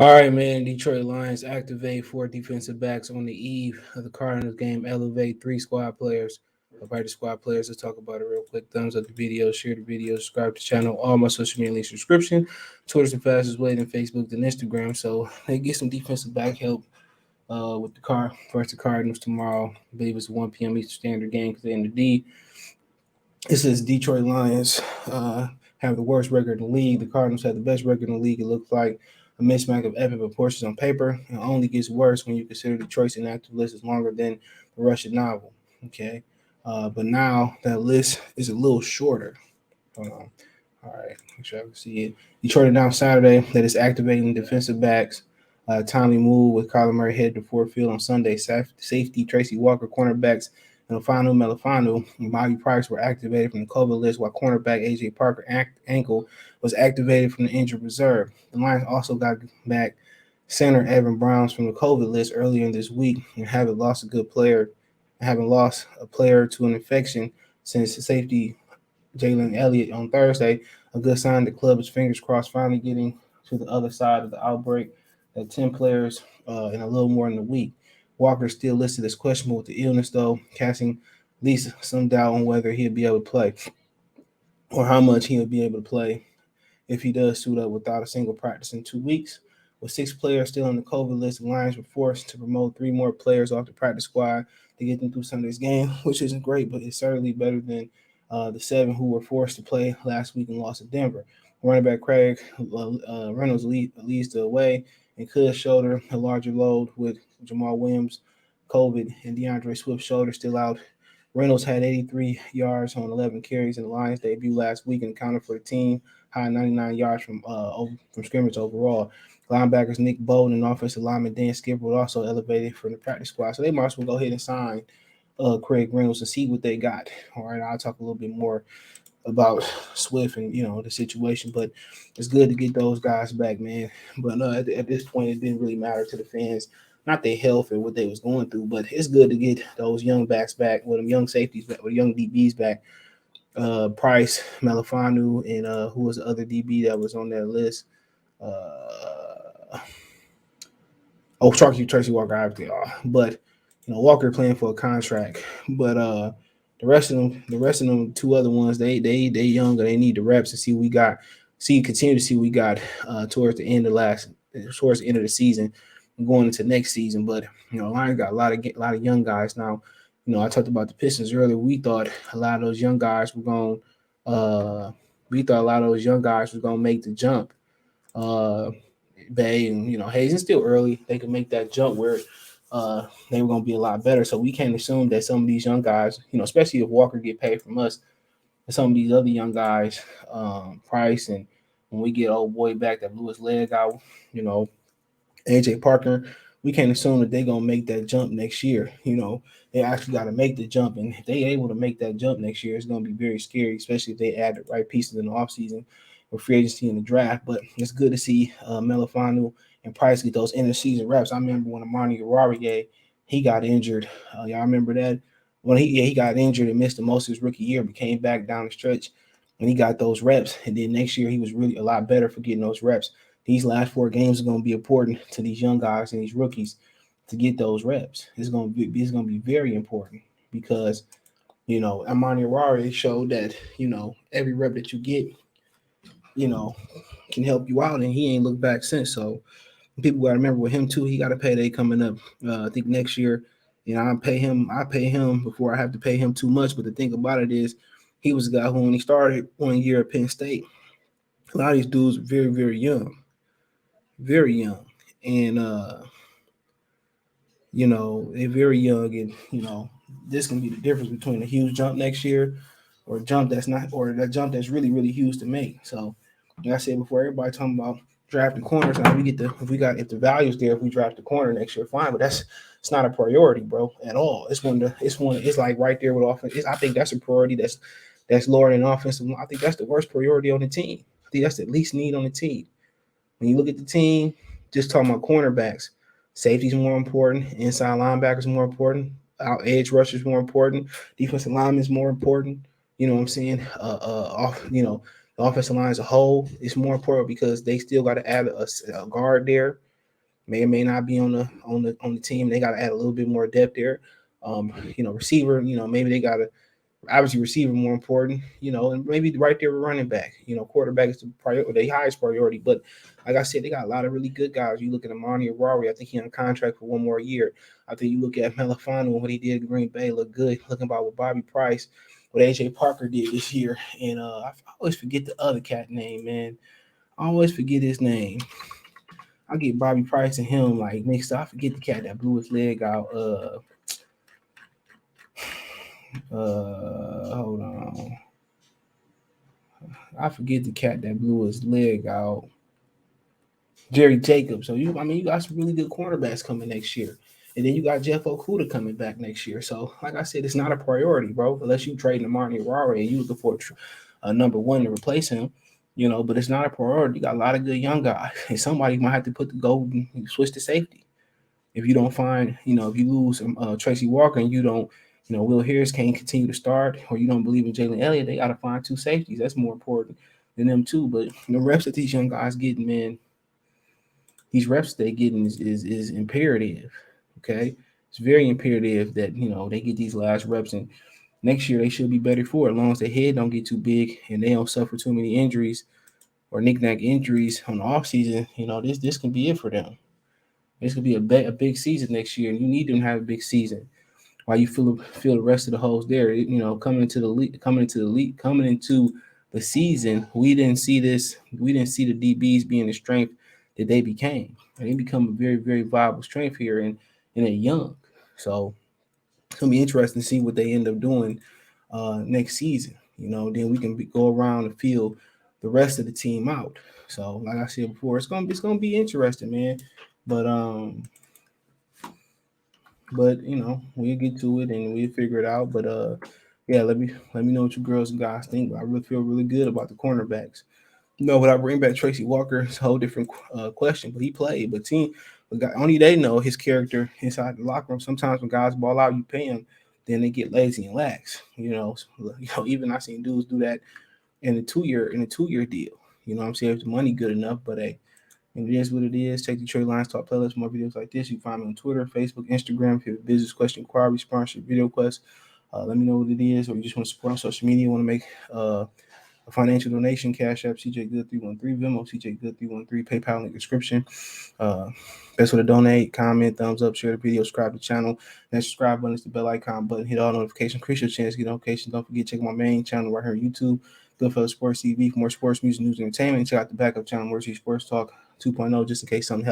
All right, man. Detroit Lions activate four defensive backs on the eve of the Cardinals game. Elevate three squad players, practice squad players. Let's talk about it real quick. Thumbs up the video, share the video, subscribe to the channel. All my social media links subscription. Twitter's the fastest way than Facebook than Instagram. So they get some defensive back help with the car versus the Cardinals tomorrow. I believe it's a 1 p.m. Eastern Standard game because they're in the D. It says Detroit Lions have the worst record in the league. The Cardinals have the best record in the league. It looks like a mismatch of epic proportions on paper. It only gets worse when you consider Detroit's inactive list is longer than the Russian novel. Okay. But now that list is a little shorter. Hold on. All right. Make sure I can see it. Detroit announced Saturday that it's activating defensive backs. Timely move with Kyler Murray headed to Ford Field on Sunday. Safety Tracy Walker, cornerbacks and Melifanu and Bobby Price were activated from the COVID list, while cornerback A.J. Parker ankle was activated from the injured reserve. The Lions also got back center Evan Browns from the COVID list earlier in this week and haven't lost a player to an infection since safety Jalen Elliott on Thursday. A good sign the club is fingers crossed finally getting to the other side of the outbreak. That 10 players in a little more than a week. Walker is still listed as questionable with the illness, though, casting at least some doubt on whether he'll be able to play or how much he'll be able to play if he does suit up without a single practice in 2 weeks. With six players still on the COVID list, the Lions were forced to promote three more players off the practice squad to get them through Sunday's game, which isn't great, but it's certainly better than the seven who were forced to play last week and lost to Denver. Running back Craig Reynolds leads the way and could shoulder a larger load with Jamal Williams, COVID, and DeAndre Swift shoulder still out. Reynolds had 83 yards on 11 carries in the Lions' debut last week and accounted for the team high 99 yards from scrimmage overall. Linebackers Nick Bolton and offensive lineman Dan Skipper were also elevated from the practice squad, so they might as well go ahead and sign Craig Reynolds and see what they got. All right, I'll talk a little bit more about Swift and the situation, but it's good to get those guys back, man. But at this point, it didn't really matter to the fans, not their health and what they was going through, but it's good to get those young backs back, with them young safeties back, with young DBs back. Price, Malafanu, and who was the other DB that was on that list? Tracy Walker, obviously. But Walker playing for a contract, but the rest of them, two other ones, they younger. They need the reps to see what we got. Continue to see what we got towards the end of the season, and going into next season. But Lions got a lot of young guys now. I talked about the Pistons earlier. We thought a lot of those young guys were going. Make the jump. Uh, Bay and Hayes, it's still early. They can make that jump where they were going to be a lot better. So we can't assume that some of these young guys, especially if Walker get paid from us, and some of these other young guys, Price, and when we get old boy back that blew his leg out, AJ Parker, we can't assume that they're gonna make that jump next year. They actually got to make the jump, and if they able to make that jump next year, it's gonna be very scary, especially if they add the right pieces in the offseason or free agency in the draft. But it's good to see Melifanu and Price get those interseason reps. I remember when Amani Oruwariye, he got injured. Y'all remember that when he got injured and missed the most of his rookie year, but came back down the stretch and he got those reps. And then next year he was really a lot better for getting those reps. These last four games are going to be important to these young guys and these rookies to get those reps. It's going to be very important because Amani Oruwariye showed that every rep that you get can help you out, and he ain't looked back since. So people got to remember with him too. He got a payday coming up. I think next year. I pay him before I have to pay him too much. But the thing about it is, he was a guy who, when he started 1 year at Penn State, a lot of these dudes were very, very young, and they're very young, and this can be the difference between a huge jump next year or a jump that's not, or that jump that's really, really huge to make. So, like I said before, everybody talking about drafting corners. Now if the value's there, if we draft the corner next year, fine. But it's not a priority, bro, at all. It's like right there with offense. I think that's a priority. That's lower than offensive. I think that's the worst priority on the team. I think that's the least need on the team. When you look at the team, just talking about cornerbacks, safety's more important, inside linebackers more important, out edge rushers more important, defensive linemen's more important. You know what I'm saying? The offensive line as a whole is more important because they still got to add a guard there. may or may not be on the team. They got to add a little bit more depth there. Receiver, maybe they got to obviously receiver more important, and maybe right there with running back. Quarterback is the highest priority. But like I said, they got a lot of really good guys. You look at Amani Arari, I think he's on contract for one more year. I think you look at Melifano and what he did at Green Bay, look good. Looking about what Bobby Price, what AJ Parker did this year. And I always forget the other cat name, man. I always forget his name. I get Bobby Price and him like mixed up. I forget the cat that blew his leg out. Hold on. I forget the cat that blew his leg out. Jerry Jacobs. So you got some really good cornerbacks coming next year. And then you got Jeff Okuda coming back next year. So, like I said, it's not a priority, bro, unless you trade Amari Rari and you looking for a number one to replace him, but it's not a priority. You got a lot of good young guys. And somebody might have to put the gold and switch to safety. If you don't find, if you lose Tracy Walker and you don't, Will Harris can't continue to start, or you don't believe in Jalen Elliott, they got to find two safeties. That's more important than them too. But the reps that these young guys getting, man, these reps they getting is imperative. Okay, it's very imperative that they get these last reps, and next year they should be better for it, as long as their head don't get too big and they don't suffer too many injuries or knick-knack injuries on the offseason. This can be it for them. This could be a big season next year, and you need them to have a big season. While you feel the rest of the holes there, coming into the season, we didn't see this. We didn't see the DBs being the strength that they became. And they become a very, very viable strength here, and they're young. So it's gonna be interesting to see what they end up doing next season. Then we can go around and feel the rest of the team out. So, like I said before, it's gonna be interesting, man. But we'll get to it and we'll figure it out. But yeah, let me know what you girls and guys think. I really feel really good about the cornerbacks. Would I bring back Tracy Walker? It's a whole different question, but he played. But only they know his character inside the locker room. Sometimes when guys ball out, you pay them, then they get lazy and lax. Even I seen dudes do that in a 2-year deal. You know what I'm saying? If the money good enough, but hey, and it is what it is. Check the Trade Lines Talk playlist. More videos like this. You can find me on Twitter, Facebook, Instagram. If you have a business question, inquiry, sponsorship, video quest, let me know what it is. Or you just want to support on social media, want to make a financial donation, Cash App, CJ Good 313, Venmo, CJ Good 313, PayPal in the description. Best way to donate, comment, thumbs up, share the video, subscribe to the channel. That subscribe button is the bell icon button. Hit all notifications. Increase your chance to get notifications. Don't forget, check my main channel right here on YouTube, Goodfellas Sports TV, for more sports, music, news, and entertainment. Check out the backup channel, Mercy Sports Talk 2.0, just in case something happens.